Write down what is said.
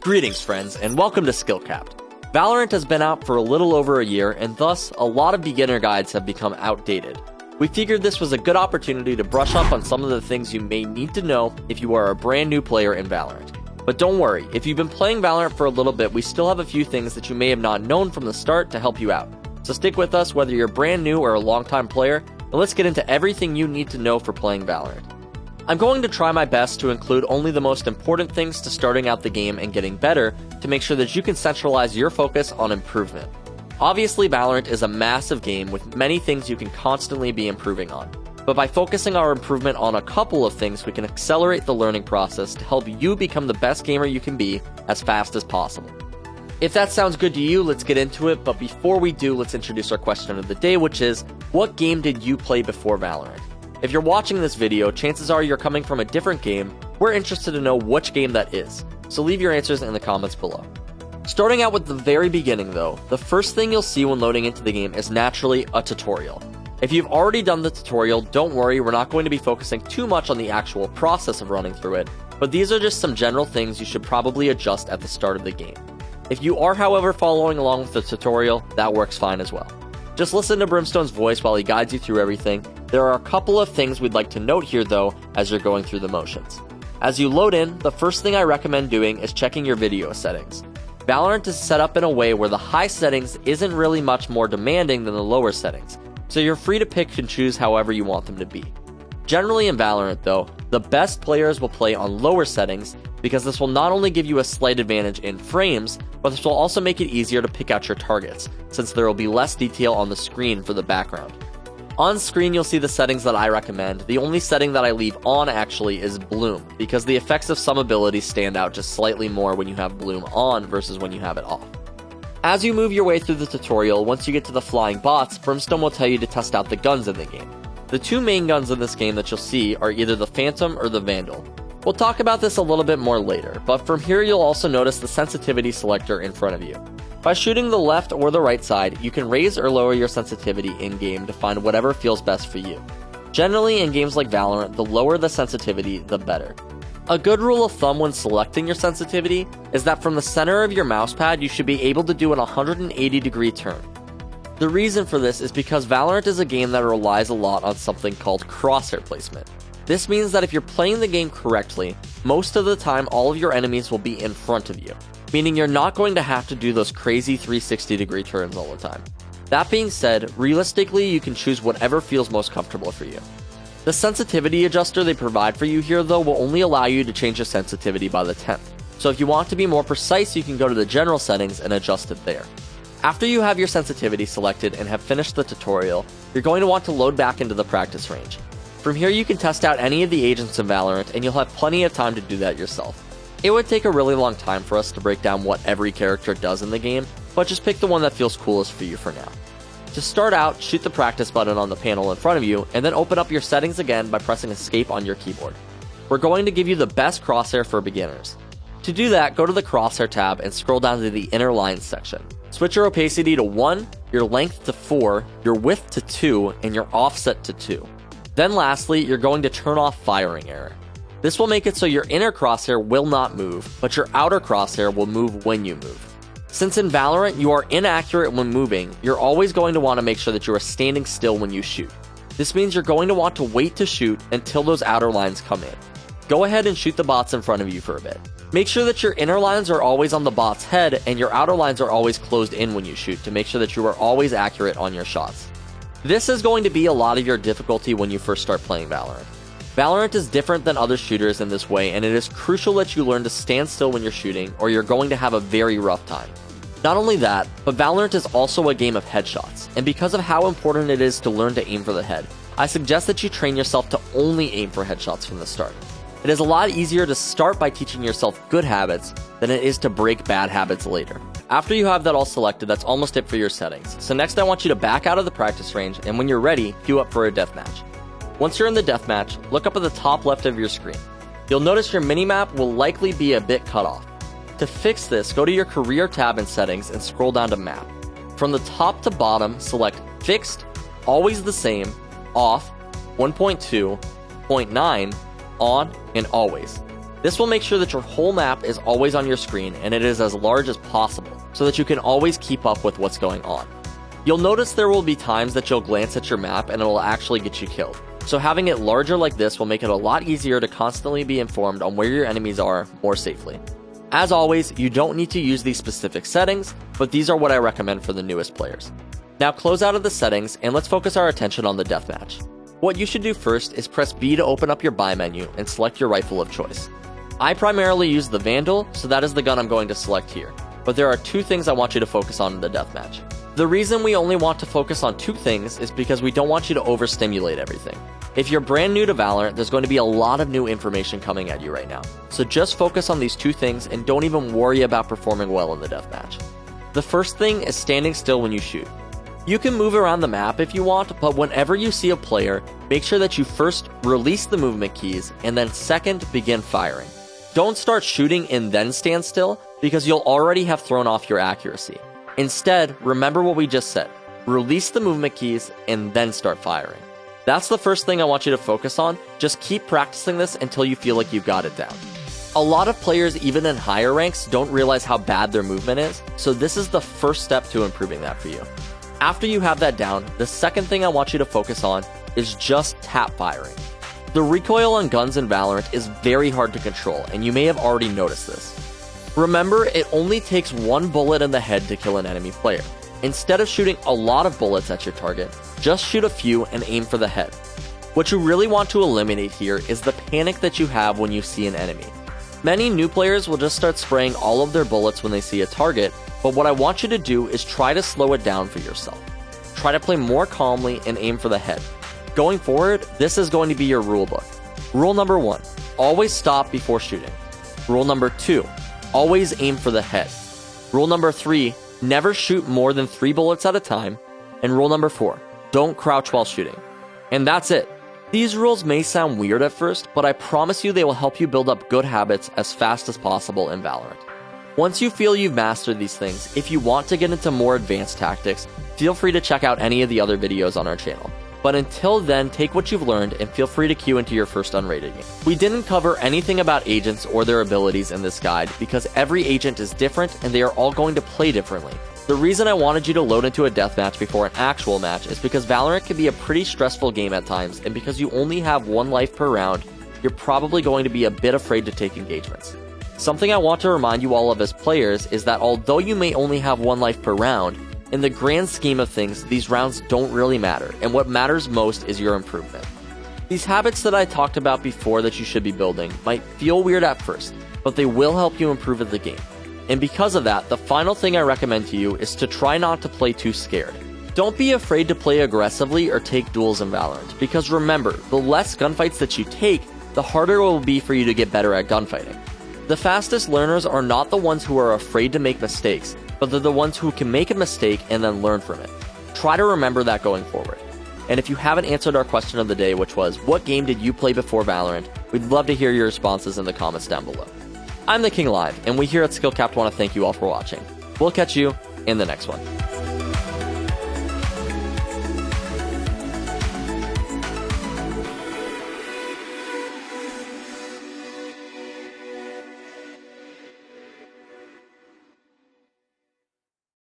Greetings friends, and welcome to Skillcapped. Valorant has been out for a little over a year, and thus, a lot of beginner guides have become outdated. We figured this was a good opportunity to brush up on some of the things you may need to know if you are a brand new player in Valorant. But don't worry, if you've been playing Valorant for a little bit, we still have a few things that you may have not known from the start to help you out. So stick with us whether you're brand new or a long-time player, and let's get into everything you need to know for playing Valorant. I'm going to try my best to include only the most important things to starting out the game and getting better to make sure that you can centralize your focus on improvement. Obviously, Valorant is a massive game with many things you can constantly be improving on. But by focusing our improvement on a couple of things, we can accelerate the learning process to help you become the best gamer you can be as fast as possible. If that sounds good to you, let's get into it, but before we do, let's introduce our question of the day, which is, what game did you play before Valorant? If you're watching this video, chances are you're coming from a different game. We're interested to know which game that is, so leave your answers in the comments below. Starting out with the very beginning though, the first thing you'll see when loading into the game is naturally a tutorial. If you've already done the tutorial, don't worry, we're not going to be focusing too much on the actual process of running through it, but these are just some general things you should probably adjust at the start of the game. If you are, however, following along with the tutorial, that works fine as well. Just listen to Brimstone's voice while he guides you through everything. There are a couple of things we'd like to note here though as you're going through the motions. As you load in, the first thing I recommend doing is checking your video settings. Valorant is set up in a way where the high settings isn't really much more demanding than the lower settings, so you're free to pick and choose however you want them to be. Generally in Valorant though, the best players will play on lower settings because this will not only give you a slight advantage in frames, but this will also make it easier to pick out your targets, since there will be less detail on the screen for the background. On screen you'll see the settings that I recommend. The only setting that I leave on actually is Bloom, because the effects of some abilities stand out just slightly more when you have Bloom on versus when you have it off. As you move your way through the tutorial, once you get to the flying bots, Brimstone will tell you to test out the guns in the game. The two main guns in this game that you'll see are either the Phantom or the Vandal. We'll talk about this a little bit more later, but from here you'll also notice the sensitivity selector in front of you. By shooting the left or the right side, you can raise or lower your sensitivity in-game to find whatever feels best for you. Generally, in games like Valorant, the lower the sensitivity, the better. A good rule of thumb when selecting your sensitivity is that from the center of your mousepad you should be able to do an 180-degree turn. The reason for this is because Valorant is a game that relies a lot on something called crosshair placement. This means that if you're playing the game correctly, most of the time all of your enemies will be in front of you, meaning you're not going to have to do those crazy 360-degree turns all the time. That being said, realistically you can choose whatever feels most comfortable for you. The sensitivity adjuster they provide for you here though will only allow you to change the sensitivity by the 10th, so if you want to be more precise you can go to the general settings and adjust it there. After you have your sensitivity selected and have finished the tutorial, you're going to want to load back into the practice range. From here you can test out any of the agents in Valorant and you'll have plenty of time to do that yourself. It would take a really long time for us to break down what every character does in the game, but just pick the one that feels coolest for you for now. To start out, shoot the practice button on the panel in front of you and then open up your settings again by pressing escape on your keyboard. We're going to give you the best crosshair for beginners. To do that, go to the crosshair tab and scroll down to the inner lines section. Switch your opacity to 1, your length to 4, your width to 2, and your offset to 2. Then lastly, you're going to turn off firing error. This will make it so your inner crosshair will not move, but your outer crosshair will move when you move. Since in Valorant you are inaccurate when moving, you're always going to want to make sure that you are standing still when you shoot. This means you're going to want to wait to shoot until those outer lines come in. Go ahead and shoot the bots in front of you for a bit. Make sure that your inner lines are always on the bot's head and your outer lines are always closed in when you shoot to make sure that you are always accurate on your shots. This is going to be a lot of your difficulty when you first start playing Valorant. Valorant is different than other shooters in this way, and it is crucial that you learn to stand still when you're shooting or you're going to have a very rough time. Not only that, but Valorant is also a game of headshots, and because of how important it is to learn to aim for the head, I suggest that you train yourself to only aim for headshots from the start. It is a lot easier to start by teaching yourself good habits than it is to break bad habits later. After you have that all selected, that's almost it for your settings. So next I want you to back out of the practice range, and when you're ready, queue up for a deathmatch. Once you're in the deathmatch, look up at the top left of your screen. You'll notice your minimap will likely be a bit cut off. To fix this, go to your career tab in settings and scroll down to map. From the top to bottom, select fixed, always the same, off, 1.2, 0.9, on, and always. This will make sure that your whole map is always on your screen and it is as large as possible, so that you can always keep up with what's going on. You'll notice there will be times that you'll glance at your map and it will actually get you killed. So having it larger like this will make it a lot easier to constantly be informed on where your enemies are more safely. As always, you don't need to use these specific settings, but these are what I recommend for the newest players. Now close out of the settings and let's focus our attention on the deathmatch. What you should do first is press B to open up your buy menu and select your rifle of choice. I primarily use the Vandal, so that is the gun I'm going to select here. But there are two things I want you to focus on in the deathmatch. The reason we only want to focus on two things is because we don't want you to overstimulate everything. If you're brand new to Valorant, there's going to be a lot of new information coming at you right now. So just focus on these two things and don't even worry about performing well in the deathmatch. The first thing is standing still when you shoot. You can move around the map if you want, but whenever you see a player, make sure that you first release the movement keys and then second begin firing. Don't start shooting and then stand still, because you'll already have thrown off your accuracy. Instead, remember what we just said. Release the movement keys and then start firing. That's the first thing I want you to focus on. Just keep practicing this until you feel like you've got it down. A lot of players, even in higher ranks, don't realize how bad their movement is, so this is the first step to improving that for you. After you have that down, the second thing I want you to focus on is just tap firing. The recoil on guns in Valorant is very hard to control, and you may have already noticed this. Remember, it only takes one bullet in the head to kill an enemy player. Instead of shooting a lot of bullets at your target, just shoot a few and aim for the head. What you really want to eliminate here is the panic that you have when you see an enemy. Many new players will just start spraying all of their bullets when they see a target, but what I want you to do is try to slow it down for yourself. Try to play more calmly and aim for the head. Going forward, this is going to be your rulebook. Rule number 1, always stop before shooting. Rule number 2, always aim for the head. Rule number 3, never shoot more than 3 bullets at a time. And rule number 4, don't crouch while shooting. And that's it. These rules may sound weird at first, but I promise you they will help you build up good habits as fast as possible in Valorant. Once you feel you've mastered these things, if you want to get into more advanced tactics, feel free to check out any of the other videos on our channel. But until then, take what you've learned and feel free to queue into your first unrated game. We didn't cover anything about agents or their abilities in this guide because every agent is different and they are all going to play differently. The reason I wanted you to load into a deathmatch before an actual match is because Valorant can be a pretty stressful game at times, and because you only have 1 life per round, you're probably going to be a bit afraid to take engagements. Something I want to remind you all of as players is that although you may only have 1 life per round, in the grand scheme of things, these rounds don't really matter, and what matters most is your improvement. These habits that I talked about before that you should be building might feel weird at first, but they will help you improve at the game. And because of that, the final thing I recommend to you is to try not to play too scared. Don't be afraid to play aggressively or take duels in Valorant, because remember, the less gunfights that you take, the harder it will be for you to get better at gunfighting. The fastest learners are not the ones who are afraid to make mistakes, but they're the ones who can make a mistake and then learn from it. Try to remember that going forward. And if you haven't answered our question of the day, which was, what game did you play before Valorant? We'd love to hear your responses in the comments down below. I'm the King Live, and we here at Skillcapped want to thank you all for watching. We'll catch you in the next one.